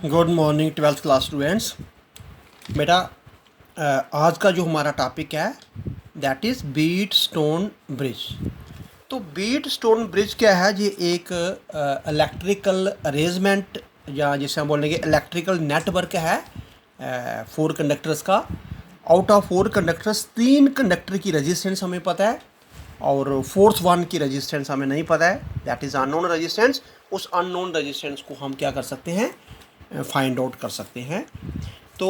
Good morning twelfth class students. बेटा आज का जो हमारा टॉपिक है that is Wheatstone bridge. तो बीट स्टोन ब्रिज क्या है? ये एक इलेक्ट्रिकल अरेंजमेंट या जिसे हम बोलेंगे इलेक्ट्रिकल नेटवर्क है 4 कंडक्टर्स का। आउट ऑफ 4 कंडक्टर्स 3 कंडक्टर की रेजिस्टेंस हमें पता है और फोर्थ वन की रेजिस्टेंस हमें नहीं पता है, दैट इज़ अननोन रेजिस्टेंस। उस अननोन रेजिस्टेंस को हम क्या कर सकते हैं? फाइंड आउट कर सकते हैं। तो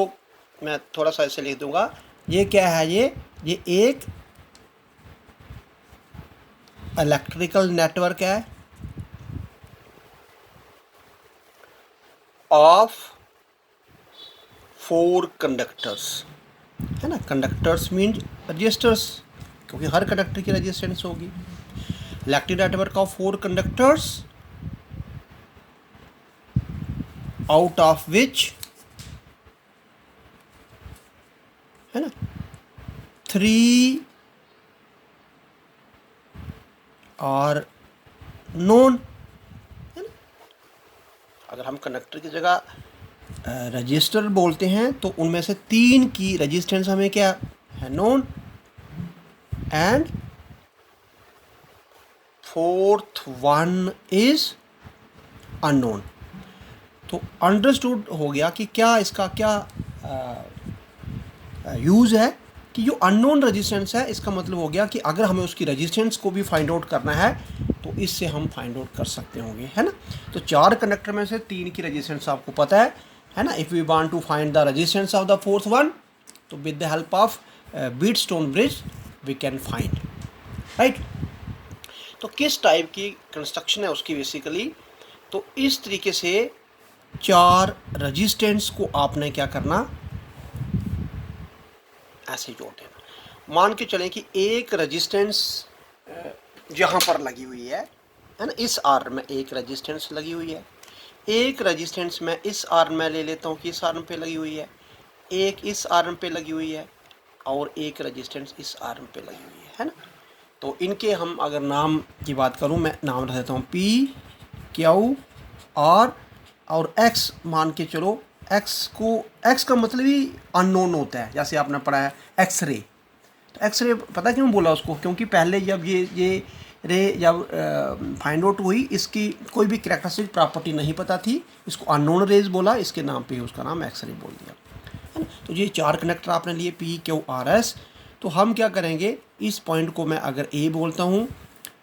मैं थोड़ा सा ऐसे लिख दूंगा, ये क्या है? ये एक इलेक्ट्रिकल नेटवर्क है ऑफ 4 कंडक्टर्स, है ना। कंडक्टर्स मीन रजिस्टर्स, क्योंकि हर कंडक्टर की रेजिस्टेंस होगी। Electric network of 4 conductors out of which, है ना, 3 आर नोन, है ना। अगर हम कंडक्टर की जगह रजिस्टर बोलते हैं तो उनमें से 3 की रेजिस्टेंस हमें क्या है? Known. And fourth one is unknown. तो अंडरस्टूड हो गया कि क्या इसका क्या यूज़ है कि जो अननोन रेजिस्टेंस है, इसका मतलब हो गया कि अगर हमें उसकी रेजिस्टेंस को भी फाइंड आउट करना है तो इससे हम फाइंड आउट कर सकते होंगे, है ना। तो 4 कंडक्टर में से 3 की रेजिस्टेंस आपको पता है ना। If we want to find the resistance of the fourth one, तो with the help of Wheatstone bridge we can find, right. तो किस टाइप की कंस्ट्रक्शन है उसकी बेसिकली, तो इस तरीके से 4 रेजिस्टेंस को आपने क्या करना, ऐसे जोड़ देना। मान के चलें कि एक रेजिस्टेंस यहाँ पर लगी हुई है ना, इस आर्म में एक रेजिस्टेंस लगी हुई है। एक रेजिस्टेंस मैं इस आर्म में ले लेता हूँ कि इस आर्म पे लगी हुई है, एक इस आर्म पे लगी हुई है और एक रेजिस्टेंस इस आर्म पे लगी हुई है ना। तो इनके हम अगर नाम की बात करूँ, मैं नाम रख देता हूँ पी क्यू आर और एक्स। मान के चलो एक्स का मतलब ही अननोन होता है, जैसे आपने पढ़ा है एक्सरे। तो एक्सरे पता क्यों बोला उसको? क्योंकि पहले जब ये रे जब फाइंड आउट हुई, इसकी कोई भी कैरेक्टरिस्टिक प्रॉपर्टी नहीं पता थी, इसको अननोन रेज बोला, इसके नाम पे उसका नाम एक्सरे बोल दिया, है ना। तो ये 4 कनेक्टर आपने लिए पी क्यू आर एस। तो हम क्या करेंगे, इस पॉइंट को मैं अगर ए बोलता हूँ,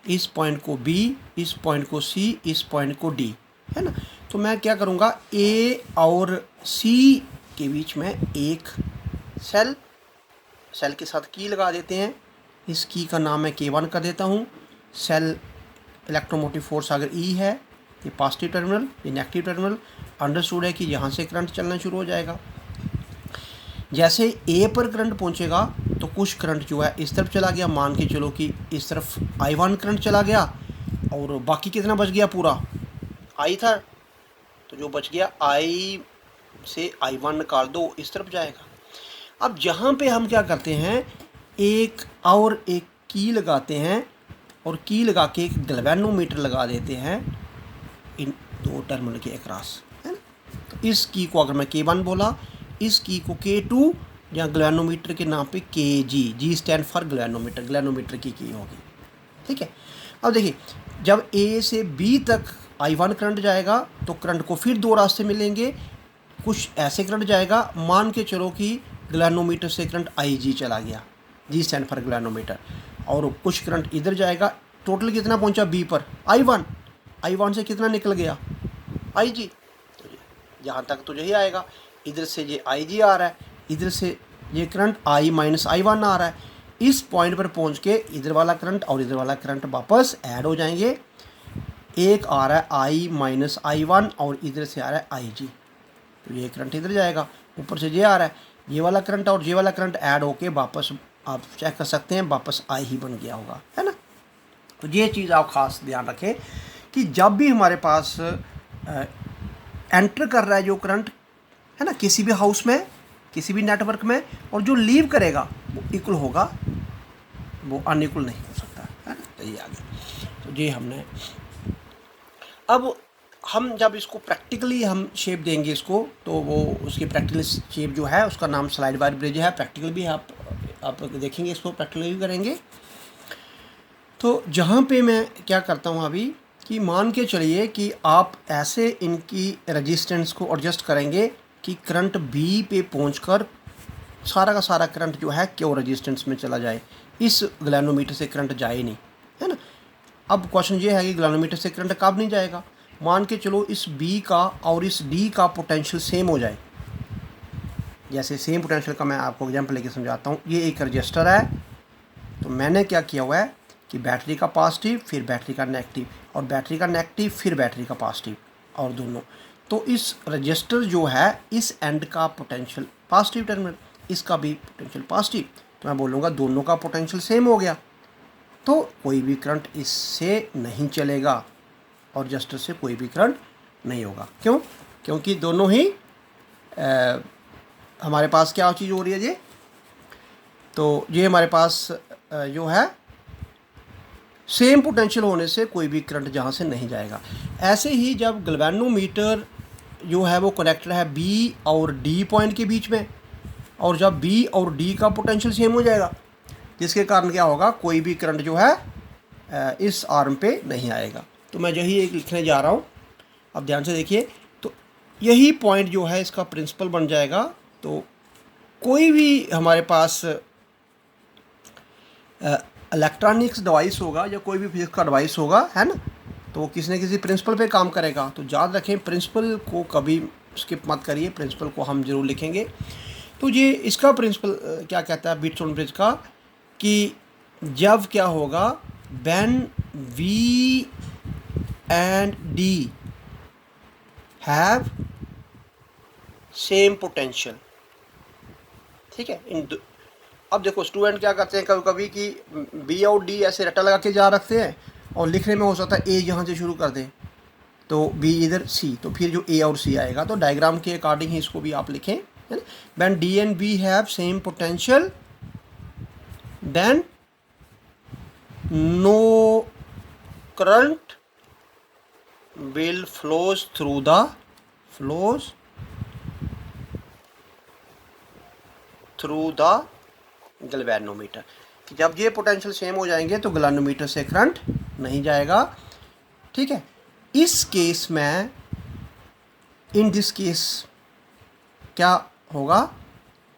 इस पॉइंट को बी, इस पॉइंट को सी, इस पॉइंट को डी, है ना। तो मैं क्या करूँगा, ए और सी के बीच में एक सेल के साथ की लगा देते हैं। इस की का नाम मैं K1 कर देता हूँ। सेल इलेक्ट्रोमोटिव फोर्स अगर E है, ये पॉजिटिव टर्मिनल, ये नेगेटिव टर्मिनल। अंडरस्टूड है कि यहाँ से करंट चलना शुरू हो जाएगा। जैसे ए पर करंट पहुँचेगा तो कुछ करंट जो है इस तरफ चला गया, मान के चलो कि इस तरफ I1 करंट चला गया और बाकी कितना बच गया? पूरा I था, तो जो बच गया I से I1 निकाल दो, इस तरफ जाएगा। अब जहाँ पे हम क्या करते हैं, एक और एक की लगाते हैं और की लगा के एक गैल्वेनोमीटर लगा देते हैं इन 2 टर्मिनल के अक्रॉस, है ना। तो इस की को अगर मैं K1 बोला, इस की को K2 या गैल्वेनोमीटर के नाम पे KG, G stand for galvanometer की होगी, ठीक है। अब देखिए, जब A से B तक I1 करंट जाएगा तो करंट को फिर 2 रास्ते मिलेंगे। कुछ ऐसे करंट जाएगा, मान के चलो कि गैल्वेनोमीटर से करंट IG चला गया, जी स्टैंड फॉर गैल्वेनोमीटर, और कुछ करंट इधर जाएगा। टोटल कितना पहुंचा B पर? I1 से कितना निकल गया? IG। तो यहाँ तक तो यही आएगा, इधर से ये IG आ रहा है, इधर से ये करंट I माइनस I1 आ रहा है। इस पॉइंट पर पहुंच के इधर वाला करंट और इधर वाला करंट वापस ऐड हो जाएंगे। एक आ रहा है I माइनस I1 और इधर से आ रहा है IG, तो ये करंट इधर जाएगा। ऊपर से ये आ रहा है, ये वाला करंट और ये वाला करंट ऐड होके वापस आप चेक कर सकते हैं, वापस I ही बन गया होगा, है ना। तो ये चीज़ आप खास ध्यान रखें कि जब भी हमारे पास एंटर कर रहा है जो करंट, है ना, किसी भी हाउस में, किसी भी नेटवर्क में, और जो लीव करेगा वो इक्वल होगा, वो अनइक्वल नहीं हो सकता, है ना। तो ये आ गया। तो ये हमने अब हम जब इसको प्रैक्टिकली हम शेप देंगे इसको, तो वो उसकी प्रैक्टिकल शेप जो है उसका नाम स्लाइड वायर ब्रिज है। प्रैक्टिकल भी आप देखेंगे, इसको प्रैक्टिकल भी करेंगे। तो जहाँ पे मैं क्या करता हूँ अभी कि मान के चलिए कि आप ऐसे इनकी रेजिस्टेंस को एडजस्ट करेंगे कि करंट बी पे पहुँचकर सारा का सारा करंट जो है क्यों रेजिस्टेंस में चला जाए, इस गैल्वेनोमीटर से करंट जाए नहीं, है ना। अब क्वेश्चन ये है कि गैल्वेनोमीटर से करंट कब नहीं जाएगा। मान के चलो इस बी का और इस डी का पोटेंशियल सेम हो जाए। जैसे सेम पोटेंशियल का मैं आपको एग्जांपल लेके समझाता हूँ। ये एक रजिस्टर है, तो मैंने क्या किया हुआ है कि बैटरी का पॉजिटिव फिर बैटरी का नेगेटिव और बैटरी का नेगेटिव फिर बैटरी का पॉजिटिव और दोनों। तो इस रजिस्टर जो है इस एंड का पोटेंशियल पॉजिटिव टर्मिनल, इसका भी पोटेंशियल पॉजिटिव, तो मैं बोलूँगा दोनों का पोटेंशियल सेम हो गया, तो कोई भी करंट इससे नहीं चलेगा और रजिस्टर से कोई भी करंट नहीं होगा। क्यों? क्योंकि दोनों ही हमारे पास क्या चीज़ हो रही है ये, तो ये हमारे पास जो है सेम पोटेंशियल होने से कोई भी करंट जहाँ से नहीं जाएगा। ऐसे ही जब गैल्वेनोमीटर जो है वो कनेक्टेड है बी और डी पॉइंट के बीच में, और जब बी और डी का पोटेंशियल सेम हो जाएगा, जिसके कारण क्या होगा, कोई भी करंट जो है इस आर्म पे नहीं आएगा। तो मैं यही एक लिखने जा रहा हूँ, अब ध्यान से देखिए। तो यही पॉइंट जो है इसका प्रिंसिपल बन जाएगा। तो कोई भी हमारे पास इलेक्ट्रॉनिक्स डिवाइस होगा या कोई भी फिजिक्स का डिवाइस होगा, है ना, तो वो किसी न किसी प्रिंसिपल पे काम करेगा। तो याद रखें, प्रिंसिपल को कभी स्किप मत करिए, प्रिंसिपल को हम ज़रूर लिखेंगे। तो ये इसका प्रिंसिपल क्या कहता है बीटस्टोन ब्रिज का, कि जब क्या होगा, when B and D have same potential, ठीक है। अब देखो स्टूडेंट क्या करते हैं कभी कभी कि बी और डी ऐसे रट्टा लगा के जा रखते हैं और लिखने में हो सकता है ए यहाँ से शुरू कर दें तो बी इधर सी, तो फिर जो ए और सी आएगा, तो डायग्राम के अकॉर्डिंग ही इसको भी आप लिखें, है ना। When D and B have same potential then no current will flows through the galvanometer. कि जब ये पोटेंशियल सेम हो जाएंगे तो गैल्वेनोमीटर से करंट नहीं जाएगा, ठीक है। इस केस में, इन दिस केस क्या होगा,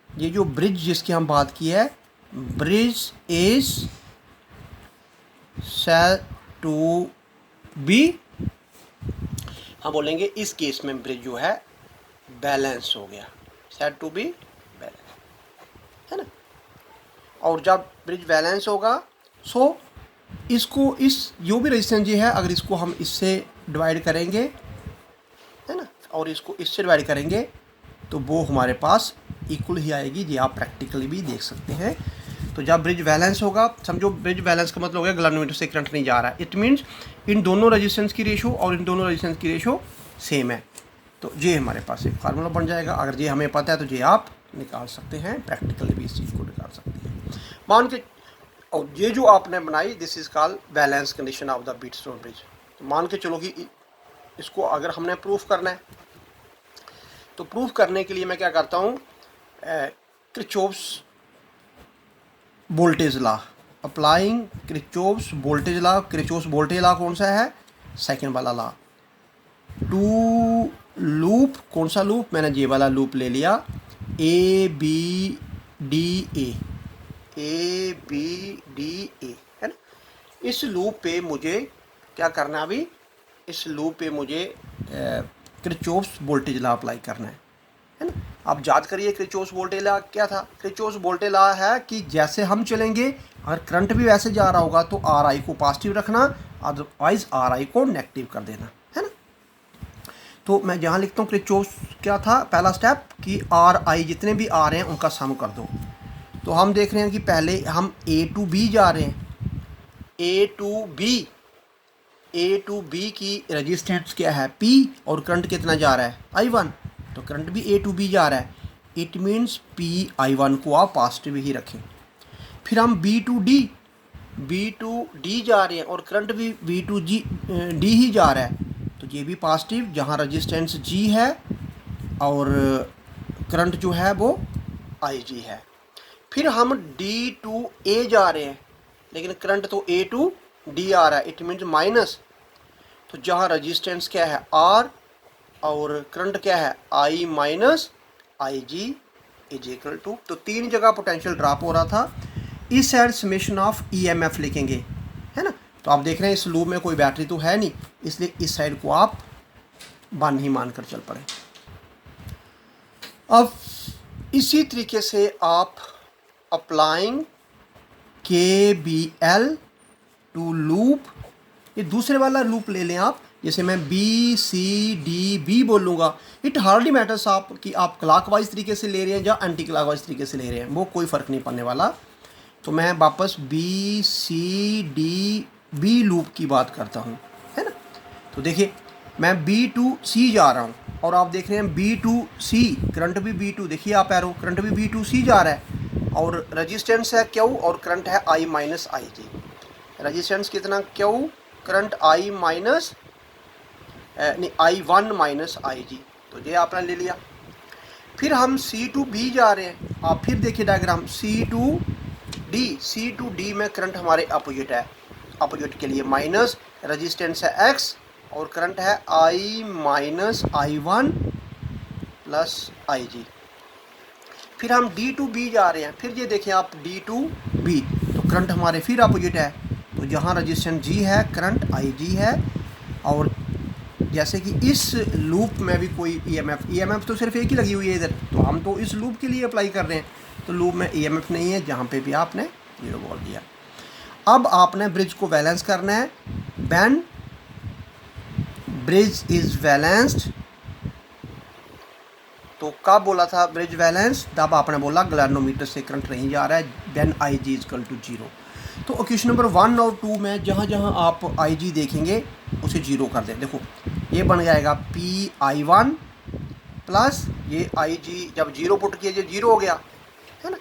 ये जो ब्रिज जिसकी हम बात की है, bridge is said to be, हम बोलेंगे इस केस में ब्रिज जो है बैलेंस हो गया, सेड टू बी बैलेंस, है ना। और जब ब्रिज बैलेंस होगा, सो इसको इस जो भी रेजिस्टेंस ये है, अगर इसको हम इससे डिवाइड करेंगे, है ना, और इसको इससे डिवाइड करेंगे, तो वो हमारे पास इक्वल ही आएगी। ये आप प्रैक्टिकली भी देख सकते हैं। तो जब ब्रिज बैलेंस होगा, समझो ब्रिज बैलेंस का मतलब हो गया गैल्वेनोमीटर से करंट नहीं जा रहा है। इट मीन्स इन दोनों रेजिस्टेंस की रेशो और इन दोनों रेजिस्टेंस की रेशो सेम है। तो ये हमारे पास एक फार्मूला बन जाएगा। अगर ये हमें पता है तो ये आप निकाल सकते हैं, प्रैक्टिकली भी इस चीज़ को निकाल सकते हैं। मान के, और ये जो आपने बनाई, this is called balance condition of the Wheatstone bridge. तो मान के चलो कि इसको अगर हमने प्रूफ करना है, तो प्रूफ करने के लिए मैं क्या करता हूँ, Kirchhoff's voltage law, applying Kirchhoff's voltage law. Kirchhoff's voltage law कौन सा है, सेकंड वाला लॉ। टू लूप, कौन सा लूप, मैंने ये वाला लूप ले लिया, A B D A, A B D A, है ना। इस लूप पे मुझे क्या करना है, अभी इस लूप पे मुझे किरचॉफ्स वोल्टेज लॉ अप्लाई करना है ना। आप याद करिए किरचॉफ्स वोल्टेज लॉ क्या था। किरचॉफ्स वोल्टेज लॉ है कि जैसे हम चलेंगे, अगर करंट भी वैसे जा रहा होगा तो आर आई को पॉजिटिव रखना, अदरवाइज आर आई को नेगेटिव कर देना, है ना। तो मैं जहाँ लिखता हूँ किरचॉफ्स क्या था, पहला स्टेप कि आर आई जितने भी आ रहे हैं उनका सम कर दो। तो हम देख रहे हैं कि पहले हम ए टू बी जा रहे हैं, ए टू बी की रेजिस्टेंस क्या है P, और करंट कितना जा रहा है I1, तो करंट भी ए टू बी जा रहा है। इट मीन्स PI1 को आप पॉजिटिव ही रखें। फिर हम B टू D जा रहे हैं और करंट भी B टू D ही जा रहा है, तो ये भी पॉजिटिव, जहाँ रजिस्टेंस G है और करंट जो है वो IG है। फिर हम D to A जा रहे हैं, लेकिन करंट तो A to D आ रहा है, इट मीन्स माइनस। तो जहाँ रजिस्टेंस क्या है R और करंट क्या है I minus IG is equal to, तो 3 जगह पोटेंशियल ड्रॉप हो रहा था। इस साइड समेशन ऑफ EMF लिखेंगे, है ना। तो आप देख रहे हैं इस लूप में कोई बैटरी तो है नहीं, इसलिए इस साइड को आप 1 ही मानकर चल पड़े। अब इसी तरीके से आप अप्लाइंग KBL टू लूप, ये दूसरे वाला लूप ले लें आप, जैसे मैं BCDB बोलूँगा, इट हार्डली मैटर्स आप कि आप क्लॉकवाइज तरीके से ले रहे हैं या एंटी क्लॉकवाइज तरीके से ले रहे हैं, वो कोई फ़र्क नहीं पड़ने वाला। तो मैं वापस BCDB लूप की बात करता हूँ, है ना। तो देखिए मैं B to C जा रहा हूँ और आप देख रहे हैं B to C, करंट भी B to, देखिए आप एरो, करंट भी B to C जा रहा है और रजिस्टेंस है Q और करंट है I माइनस IG। रजिस्टेंस कितना Q, करंट I माइनस नहीं I1 माइनस IG, तो ये आपने ले लिया। फिर हम C to B जा रहे हैं, आप फिर देखिए डायग्राम C to D में करंट हमारे अपोजिट है, अपोजिट के लिए माइनस, रजिस्टेंस है X और करंट है I minus I1 plus IG। फिर हम D to B जा रहे हैं, फिर ये देखें आप D to B, तो करंट हमारे फिर अपोजिट है, तो जहाँ रजिस्टेंस G है करंट IG है। और जैसे कि इस लूप में भी कोई EMF तो सिर्फ एक ही लगी हुई है इधर, तो हम तो इस लूप के लिए अप्लाई कर रहे हैं, तो लूप में EMF नहीं है, जहाँ पे भी आपने 0 बोल दिया। अब आपने ब्रिज को बैलेंस करना है, व्हेन ब्रिज इज बैलेंस्ड, तो कब बोला था ब्रिज बैलेंस, तब आपने बोला गैल्वेनोमीटर से करंट नहीं जा रहा है, when IG is equal to 0। तो इक्वेशन नंबर 1 और 2 में जहाँ जहाँ आप IG देखेंगे उसे 0 कर दें। देखो ये बन जाएगा PI1 प्लस ये IG, जब 0 पुट किया 0 हो गया, है ना,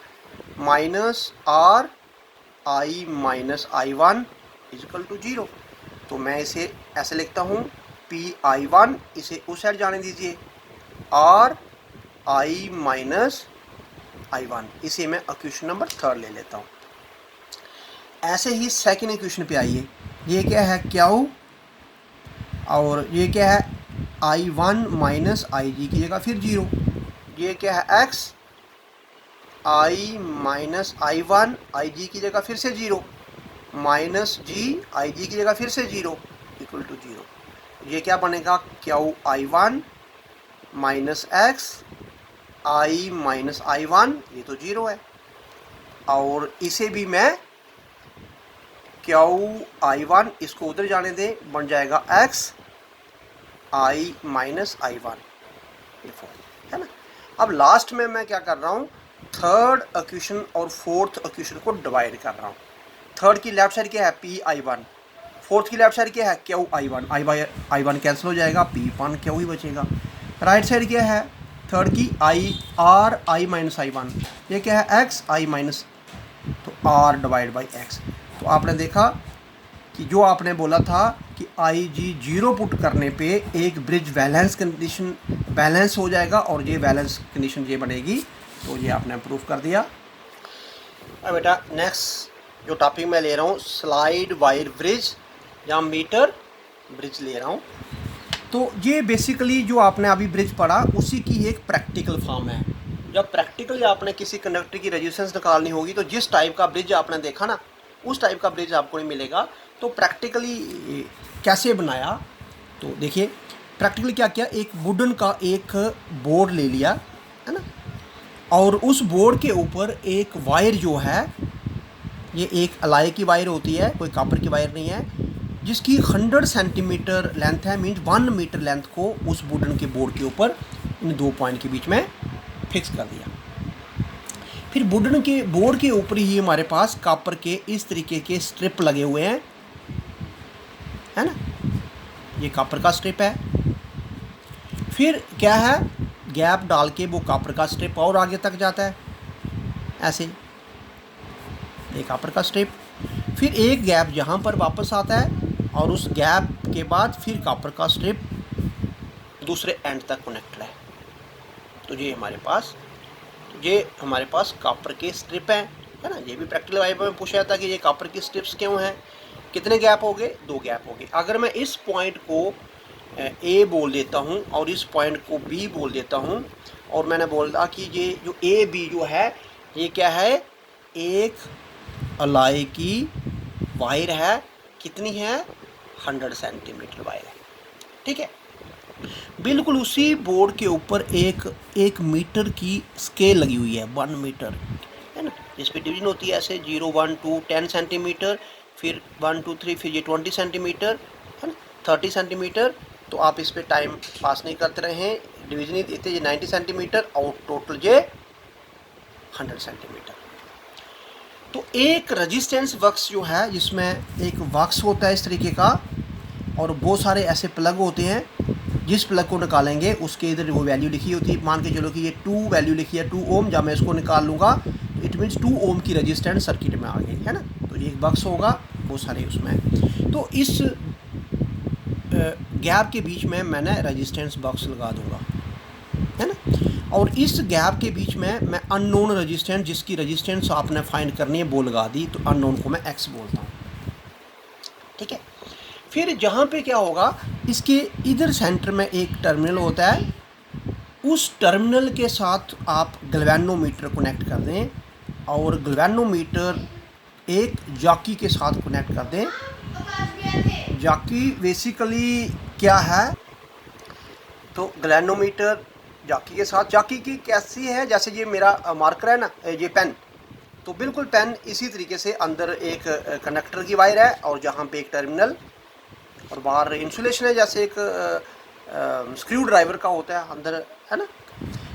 minus RI minus I1 is equal to 0। तो मैं इसे ऐसे लिखता हूँ PI1, इसे उस साइड जाने दीजिए, RI माइनस I1, इसे मैं इक्वेशन नंबर 3 ले लेता हूँ। ऐसे ही सेकेंड इक्वेशन पे आइए, ये क्या है Q और ये क्या है I1 माइनस IG की जगह फिर 0, ये क्या है X, I minus I1 IG की जगह फिर से 0, माइनस G IG की जगह फिर से 0 इक्वल टू 0। ये क्या बनेगा QI1 minus X I minus I1, ये तो 0 है, और इसे भी मैं QI1 इसको उधर जाने दें, बन जाएगा X I माइनस I1, है ना। अब लास्ट में मैं क्या कर रहा हूँ, थर्ड इक्वेशन और फोर्थ इक्वेशन को डिवाइड कर रहा हूँ। थर्ड की लेफ्ट साइड क्या है PI1, फोर्थ की लेफ्ट साइड क्या है QI1, I1 कैंसिल हो जाएगा, P1 Q ही बचेगा। राइट साइड क्या है थर्ड की I माइनस I1, ये क्या है X I माइनस, तो R डिवाइड बाई X। तो आपने देखा कि जो आपने बोला था कि IG 0 पुट करने पे एक ब्रिज बैलेंस कंडीशन बैलेंस हो जाएगा और ये बैलेंस कंडीशन ये बनेगी, तो ये आपने प्रूव कर दिया। अब बेटा नेक्स्ट जो टॉपिक मैं ले रहा हूँ स्लाइड वायर ब्रिज या मीटर ब्रिज ले रहा हूँ। तो ये बेसिकली जो आपने अभी ब्रिज पढ़ा उसी की एक प्रैक्टिकल फॉर्म है। जब प्रैक्टिकली आपने किसी कंडक्टर की रेजिस्टेंस निकालनी होगी तो जिस टाइप का ब्रिज आपने देखा ना उस टाइप का ब्रिज आपको नहीं मिलेगा। तो प्रैक्टिकली कैसे बनाया, तो देखिए प्रैक्टिकली क्या किया, एक वुडन का एक बोर्ड ले लिया, है ना, और उस बोर्ड के ऊपर एक वायर जो है, ये एक अलाई की वायर होती है, कोई कॉपर की वायर नहीं है, जिसकी 100 सेंटीमीटर लेंथ है, मीन्स 1 मीटर लेंथ को उस वुडन के बोर्ड के ऊपर इन 2 पॉइंट के बीच में फिक्स कर दिया। फिर वुडन के बोर्ड के ऊपर ही हमारे पास कॉपर के इस तरीके के स्ट्रिप लगे हुए हैं, है ना, ये कॉपर का स्ट्रिप है। फिर क्या है, गैप डाल के वो कॉपर का स्ट्रिप और आगे तक जाता है, ऐसे ये कॉपर का स्ट्रिप। फिर एक गैप यहाँ पर वापस आता है और उस गैप के बाद फिर कॉपर का स्ट्रिप दूसरे एंड तक कनेक्टेड है। तो ये हमारे पास कॉपर के स्ट्रिप हैं, है ना। ये भी प्रैक्टिकल वाइब में पूछा जाता है कि ये कॉपर की स्ट्रिप्स क्यों हैं। कितने गैप हो गए? 2 गैप हो गए। अगर मैं इस पॉइंट को ए बोल देता हूँ और इस पॉइंट को बी बोल देता हूँ, और मैंने बोला कि ये जो ए बी जो है ये क्या है? एक अलाई की वायर है। कितनी है? 100 सेंटीमीटर वायर है, ठीक है। बिल्कुल उसी बोर्ड के ऊपर एक मीटर की स्केल लगी हुई है, 1 मीटर, है ना, जिस पे डिवीजन होती है ऐसे 0 1 2 10 सेंटीमीटर, फिर 1 2 3, फिर ये 20 सेंटीमीटर, है ना, 30 सेंटीमीटर। तो आप इस पे टाइम पास नहीं करते रहे, डिवीजन ही देते, ये 90 सेंटीमीटर और टोटल ये 100 सेंटीमीटर। तो एक रेजिस्टेंस बक्स जो है जिसमें एक बक्स होता है इस तरीके का और बहुत सारे ऐसे प्लग होते हैं। जिस प्लग को निकालेंगे उसके इधर वो वैल्यू लिखी होती है। मान के चलो कि ये 2 वैल्यू लिखी है 2 ओम। जब मैं इसको निकाल लूँगा इट मीन्स 2 ओम की रेजिस्टेंस सर्किट में आ गई, है ना। तो ये एक बक्स होगा, बहुत सारे उसमें। तो इस गैप के बीच में मैंने रेजिस्टेंस बॉक्स लगा दूंगा, है ना। और इस गैप के बीच में मैं अननोन रेजिस्टेंस, जिसकी रेजिस्टेंस आपने फाइंड करनी है, वो लगा दी। तो अननोन को मैं एक्स बोलता हूँ, ठीक है। फिर जहाँ पे क्या होगा, इसके इधर सेंटर में एक टर्मिनल होता है। उस टर्मिनल के साथ आप गैल्वेनोमीटर कनेक्ट कर दें और गैल्वेनोमीटर एक जॉकी के साथ कनेक्ट कर दें। जॉकी बेसिकली क्या है? तो गैल्वेनोमीटर जॉकी के साथ, जॉकी की कैसी है? जैसे ये मेरा मार्कर है ना, ये पेन, तो बिल्कुल पेन इसी तरीके से अंदर एक कनेक्टर की वायर है और जहाँ पे एक टर्मिनल और बाहर इंसुलेशन है, जैसे एक स्क्रू ड्राइवर का होता है अंदर, है ना।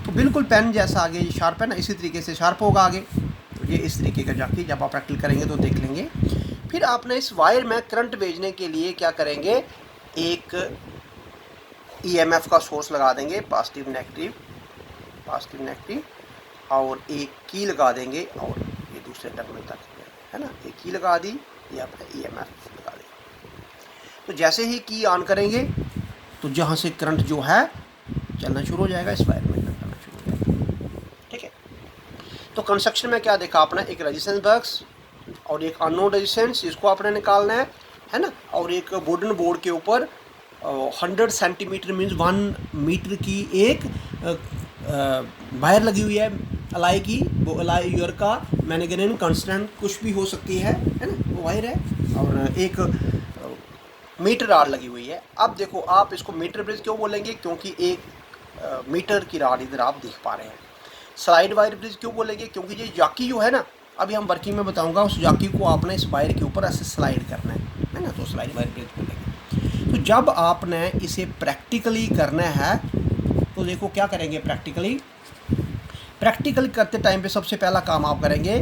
तो बिल्कुल पेन जैसा आगे ये शार्प है ना, इसी तरीके से शार्प होगा आगे। तो ये इस तरीके का जॉकी, जब आप प्रैक्टिस करेंगे तो देख लेंगे। फिर आपने इस वायर में करंट भेजने के लिए क्या करेंगे, एक ईएमएफ का सोर्स लगा देंगे, पॉजिटिव नेगेटिव, और एक की लगा देंगे और ये दूसरे टर्मिनल तक, है ना। एक की लगा दी, ये आपका ईएमएफ लगा देंगे। तो जैसे ही की ऑन करेंगे तो जहाँ से करंट जो है चलना शुरू हो जाएगा, इस वायर में करंट चलना शुरू हो जाएगा, ठीक है। तो कंस्ट्रक्शन में क्या देखा आपने, एक रेजिस्टेंस बॉक्स और एक अननोन रेजिस्टेंस, इसको आपने निकालना है ना। और एक वुडन बोर्ड के ऊपर 100 सेंटीमीटर मीन्स 1 मीटर की एक वायर लगी हुई है अलाई की। वो अलाई ईयर का मैग्नेटिक कांस्टेंट कुछ भी हो सकती है ना, वो वायर है। और एक मीटर राड लगी हुई है। अब देखो, आप इसको मीटर ब्रिज क्यों बोलेंगे? क्योंकि एक मीटर की राड इधर आप देख पा रहे हैं। स्लाइड वायर ब्रिज क्यों बोलेंगे? क्योंकि ये जॉकी जो है ना, अभी हम वर्किंग में बताऊंगा, उस जॉकी को आपने इस वायर के ऊपर ऐसे स्लाइड करना है ना, तो स्लाइड वायर ब्रिज बोलेंगे। तो जब आपने इसे प्रैक्टिकली करना है तो देखो क्या करेंगे। प्रैक्टिकली करते टाइम पे सबसे पहला काम आप करेंगे,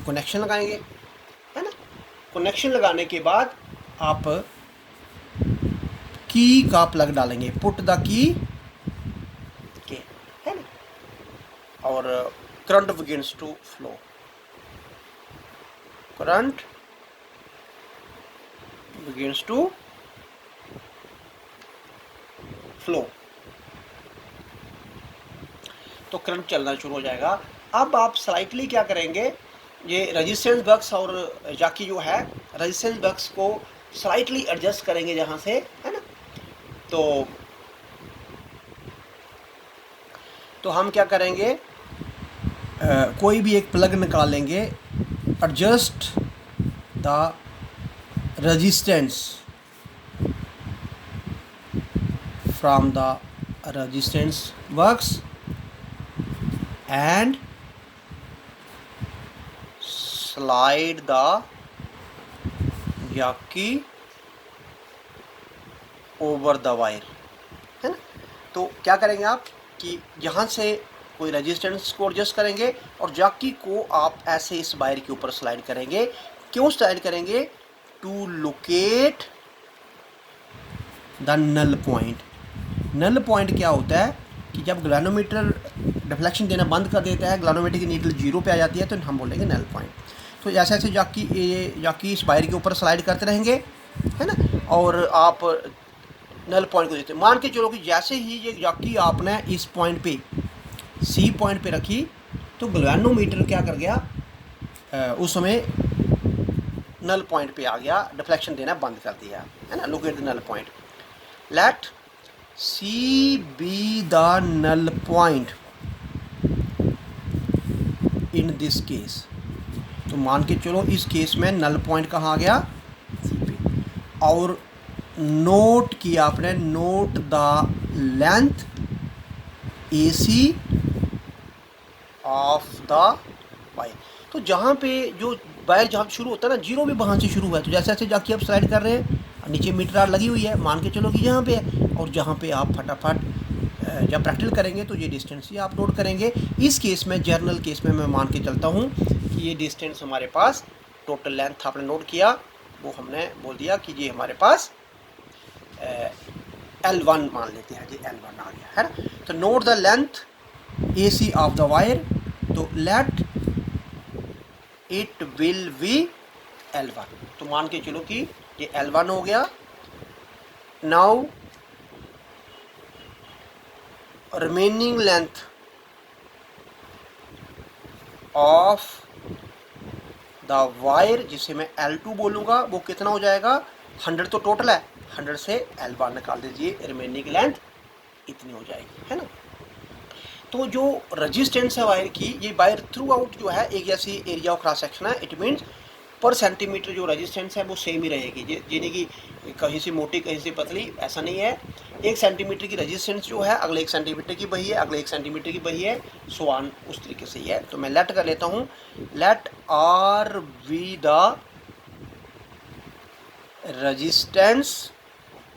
कनेक्शन लगाएंगे, है ना। कनेक्शन लगाने के बाद आप की का प्लग डालेंगे, पुट द की के, है ना, और current begins to flow, current begins to flow. तो करंट चलना शुरू हो जाएगा। अब आप स्लाइटली क्या करेंगे, ये रेजिस्टेंस बॉक्स और जॉकी जो है, रेजिस्टेंस बॉक्स को स्लाइटली एडजस्ट करेंगे जहाँ से, है ना। तो हम क्या करेंगे, कोई भी एक प्लग निकालेंगे, adjust the resistance from the resistance box and slide the jockey over the wire, है ना। तो क्या करेंगे आप कि यहाँ से कोई रेजिस्टेंस को एडजस्ट करेंगे और जॉकी को आप ऐसे इस वायर के ऊपर स्लाइड करेंगे। क्यों स्लाइड करेंगे? To locate the null point. Null point क्या होता है कि जब गैल्वेनोमीटर डिफ्लेक्शन देना बंद कर देता है, गैल्वेनोमीटर की नीडल 0 पे आ जाती है, तो हम बोलेंगे नल पॉइंट। तो जैसे ऐसे जॉकी इस वायर के ऊपर स्लाइड करते रहेंगे, है ना। और आप नल पॉइंट को देते हैं। मान के चलो कि जैसे ही ये जाकी आपने इस पॉइंट पे सी पॉइंट पे रखी तो गैल्वेनोमीटर क्या कर गया, उस समय नल पॉइंट पे आ गया, डिफ्लेक्शन देना बंद कर दिया, है ना। Look at the null point, let C be the null point in this case. तो मान के चलो इस केस में नल पॉइंट कहाँ आ गया, सी पे। और नोट किया आपने, note the length A C of the wire. तो जहाँ पे जो वायर जहाँ शुरू होता है ना, जीरो भी वहाँ से शुरू हुआ है। तो जैसे जैसे जाके आप स्लाइड कर रहे हैं, नीचे मीटर आर लगी हुई है, मान के चलो कि यहाँ पे है, और जहाँ पे आप फटाफट जब प्रैक्टिकल करेंगे तो ये डिस्टेंस ही आप नोट करेंगे। इस केस में, जर्नल केस में मैं मान के चलता हूँ कि ये डिस्टेंस हमारे पास, टोटल लेंथ आपने नोट किया, वो हमने बोल दिया कि ये हमारे पास L1 मान लेते हैं, ये L1 आ गया है ना। तो note the length AC of the wire, तो let it will be L1। तो मान के चलो कि ये L1 हो गया। Now remaining length of the wire, जिसे मैं L2 बोलूँगा, वो कितना हो जाएगा, 100 तो टोटल है, 100 से L1 निकाल दीजिए, रिमेनिंग लेंथ इतनी हो जाएगी, है ना। तो जो रजिस्टेंस है वायर की, ये वायर थ्रू आउट जो है एक जैसी एरिया ऑफ क्रॉस सेक्शन है। इट मीन्स पर सेंटीमीटर जो रजिस्टेंस है वो सेम ही रहेगी, यानी कि कहीं से मोटी कहीं से पतली, ऐसा नहीं है। 1 सेंटीमीटर की रजिस्टेंस जो है अगले 1 सेंटीमीटर की वही है, अगले 1 सेंटीमीटर की वही है, सो ऑन, उस तरीके से ही है। तो मैं लेट कर लेता हूँ, let R be the resistance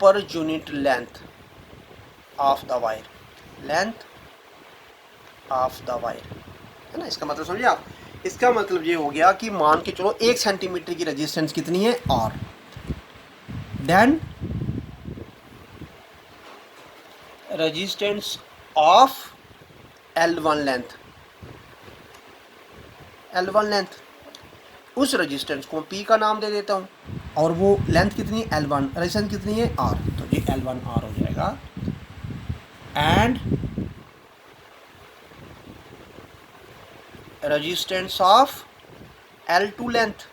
per unit length of the wire, length of the wire, है ना। इसका मतलब समझिए आप, इसका मतलब ये हो गया कि मान के चलो 1 सेंटीमीटर की रेजिस्टेंस कितनी है, R, then resistance of L1 length, L1 length, उस रेजिस्टेंस को P का नाम दे देता हूँ, और वो लेंथ कितनी है, L1, रेजिस्टेंस कितनी है, R, तो ये L1R हो जाएगा। And resistance of L2 length,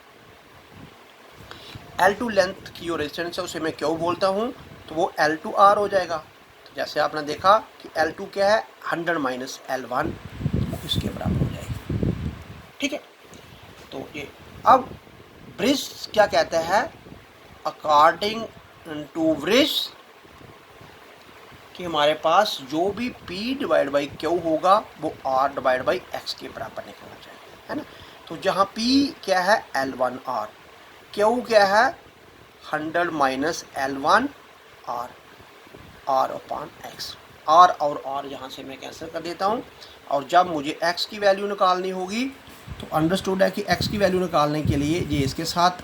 L2 length की जो रेजिस्टेंस है उसे मैं क्यों बोलता हूँ, तो वो L2R हो जाएगा। तो जैसे आपने देखा कि L2 क्या है, 100 माइनस L1, इसके बराबर हो जाएगी, ठीक है। तो ये अब ब्रिज क्या कहता है, अकॉर्डिंग टू ब्रिज, कि हमारे पास जो भी P डिवाइड बाई Q होगा वो R डिवाइड बाई X के बराबर निकलना चाहिए, है ना। तो जहाँ P क्या है, L1R, Q क्या है, 100 minus L1 R, R upon X, R और R यहाँ से मैं कैंसिल कर देता हूँ। और जब मुझे X की वैल्यू निकालनी होगी तो अंडरस्टूड है कि X की वैल्यू निकालने के लिए ये इसके साथ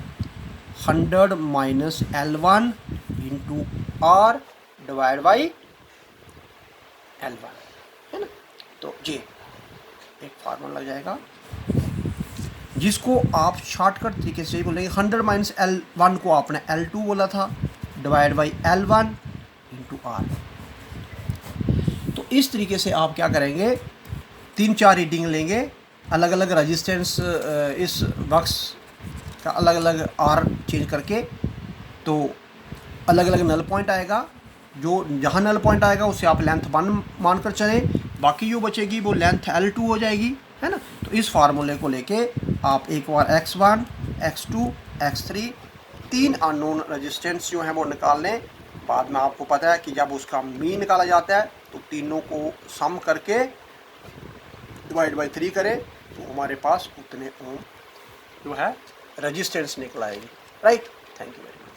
100 minus L1 into R divide by L1, है ना। तो ये एक फार्मूला लग जाएगा जिसको आप शॉर्टकट तरीके से बोलेंगे, 100 माइनस L1 को आपने L2 बोला था, divide by L1 into R। तो इस तरीके से आप क्या करेंगे, 3-4 रीडिंग लेंगे, अलग अलग रजिस्टेंस इस बक्स का अलग अलग R चेंज करके, तो अलग अलग नल पॉइंट आएगा। जो जहाँ नल पॉइंट आएगा उससे आप लेंथ 1 मानकर चलें, बाकी जो बचेगी वो लेंथ L2 हो जाएगी, है ना। तो इस फार्मूले को लेके आप एक बार X1, X2, X3 3 unknown resistance जो हैं वो निकाल लें। बाद में आपको पता है कि जब उसका मीन निकाला जाता है तो तीनों को सम करके डिवाइड बाई 3 करें तो हमारे पास उतने ओम जो है रेजिस्टेंस निकल आएगी, right. Thank you very much.